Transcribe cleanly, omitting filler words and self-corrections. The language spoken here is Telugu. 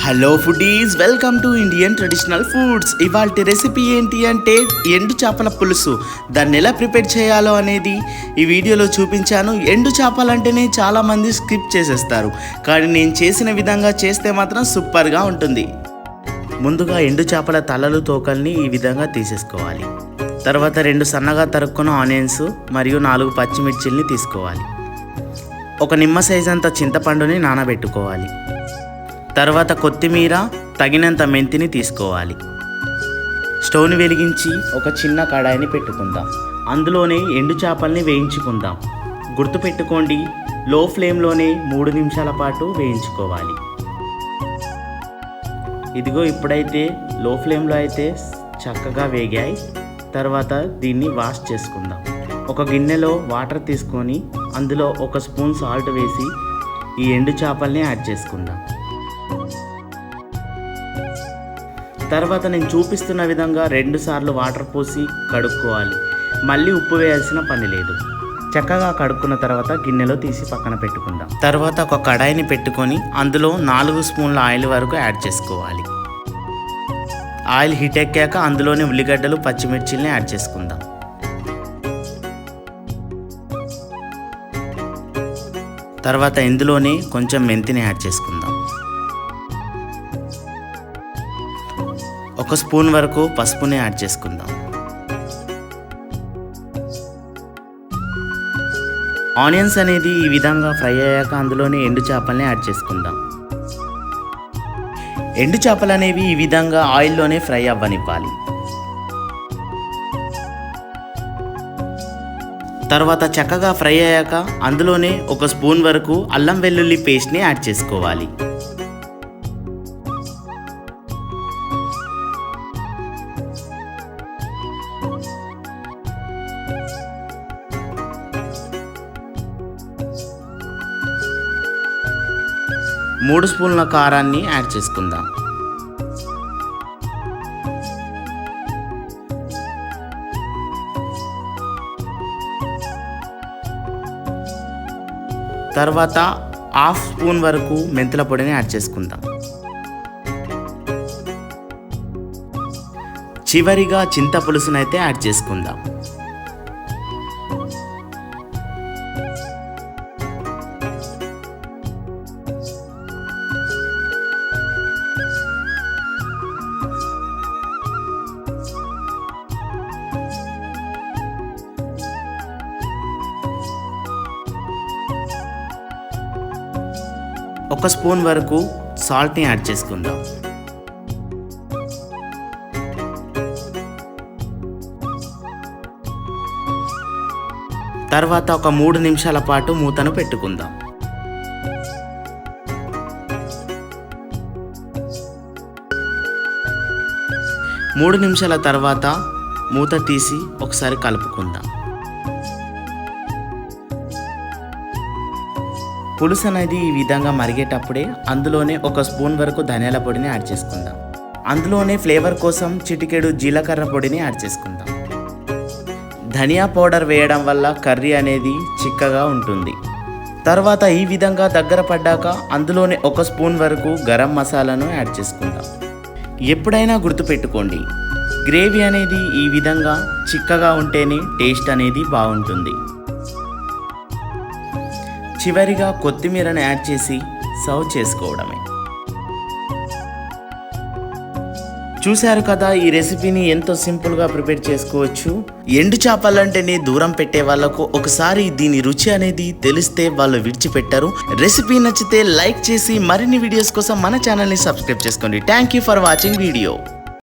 Hello foodies, welcome to Indian traditional foods. ఇవాల్టి రెసిపీ ఏంటి అంటే ఎండు చేపల పులుసు. దాన్ని ఎలా ప్రిపేర్ చేయాలో అనేది ఈ వీడియోలో చూపించాను. ఎండు చేపలంటేనే చాలామంది స్కిప్ చేసేస్తారు, కానీ నేను చేసిన విధంగా చేస్తే మాత్రం సూపర్గా ఉంటుంది. ముందుగా ఎండు చేపల తలలు తోకల్ని ఈ విధంగా తీసేసుకోవాలి. తర్వాత 2 సన్నగా తరుక్కున్న ఆనియన్స్ మరియు 4 పచ్చిమిర్చిల్ని తీసుకోవాలి. ఒక నిమ్మ సైజ్ అంత చింతపండుని నానబెట్టుకోవాలి. తర్వాత కొత్తిమీర, తగినంత మెంతిని తీసుకోవాలి. స్టవ్ని వెలిగించి ఒక చిన్న కడాయిని పెట్టుకుందాం. అందులోనే ఎండు చేపల్ని వేయించుకుందాం. గుర్తుపెట్టుకోండి, లో ఫ్లేమ్లోనే 3 నిమిషాల పాటు వేయించుకోవాలి. ఇదిగో ఇప్పుడైతే లో ఫ్లేమ్లో అయితే చక్కగా వేగాయి. తర్వాత దీన్ని వాష్ చేసుకుందాం. ఒక గిన్నెలో వాటర్ తీసుకొని అందులో 1 స్పూన్ సాల్ట్ వేసి ఈ ఎండు చేపల్ని యాడ్ చేసుకుందాం. తర్వాత నేను చూపిస్తున్న విధంగా 2 సార్లు వాటర్ పోసి కడుక్కోవాలి. మళ్ళీ ఉప్పు వేయాల్సిన పని లేదు. చక్కగా కడుక్కున్న తర్వాత గిన్నెలో తీసి పక్కన పెట్టుకుందాం. తర్వాత ఒక కడాయిని పెట్టుకొని అందులో 4 స్పూన్ల ఆయిల్ వరకు యాడ్ చేసుకోవాలి. ఆయిల్ హీట్ ఎక్కాక అందులోనే ఉల్లిగడ్డలు, పచ్చిమిర్చిల్ని యాడ్ చేసుకుందాం. తర్వాత ఇందులోనే కొంచెం మెంతిని యాడ్ చేసుకుందాం. 1 స్పూన్ వరకు పసుపుని యాడ్ చేసుకుందాం. ఆనియన్స్ అనేది ఈ విధంగా ఫ్రై అయ్యాక అందులోనే ఎండు చేపల్ని యాడ్ చేసుకుందాం. ఎండు చేపలు అనేవి ఈ విధంగా ఆయిల్లోనే ఫ్రై అవ్వనివ్వాలి. తర్వాత చక్కగా ఫ్రై అయ్యాక అందులోనే 1 స్పూన్ వరకు అల్లం వెల్లుల్లి పేస్ట్ని యాడ్ చేసుకోవాలి. మూడు స్పూన్ల కారాన్ని యాడ్ చేసుకుందాం. తర్వాత 1/2 స్పూన్ వరకు మెంతుల పొడిని యాడ్ చేసుకుందాం. చివరిగా చింత పులుసునైతే యాడ్ చేసుకుందాం. ఒక స్పూన్ వరకు సాల్ట్ని యాడ్ చేసుకుందాం. తర్వాత ఒక 3 నిమిషాల పాటు మూతను పెట్టుకుందాం. మూడు నిమిషాల తర్వాత మూత తీసి ఒకసారి కలుపుకుందాం. పులుసు అనేది ఈ విధంగా మరిగేటప్పుడే అందులోనే 1 స్పూన్ వరకు ధనియాల పొడిని యాడ్ చేసుకుందాం. అందులోనే ఫ్లేవర్ కోసం చిటికెడు జీలకర్ర పొడిని యాడ్ చేసుకుందాం. ధనియా పౌడర్ వేయడం వల్ల కర్రీ అనేది చిక్కగా ఉంటుంది. తర్వాత ఈ విధంగా దగ్గర పడ్డాక అందులోనే 1 స్పూన్ వరకు గరం మసాలాను యాడ్ చేసుకుందాం. ఎప్పుడైనా గుర్తుపెట్టుకోండి, గ్రేవీ అనేది ఈ విధంగా చిక్కగా ఉంటేనే టేస్ట్ అనేది బాగుంటుంది. చివరిగా కొత్తిమీరను యాడ్ చేసి సర్వ్ చేసుకోవడమే. చూశారు కదా, ఈ రెసిపీని ఎంతో సింపుల్గా ప్రిపేర్ చేసుకోవచ్చు. ఎండు చేపలంటేనే దూరం పెట్టే వాళ్ళకు ఒకసారి దీని రుచి అనేది తెలిస్తే వాళ్ళు విడిచిపెట్టారు. రెసిపీ నచ్చితే లైక్ చేసి మరిన్ని వీడియోస్ కోసం మన ఛానల్ని సబ్స్క్రైబ్ చేసుకోండి. Thank you for watching video.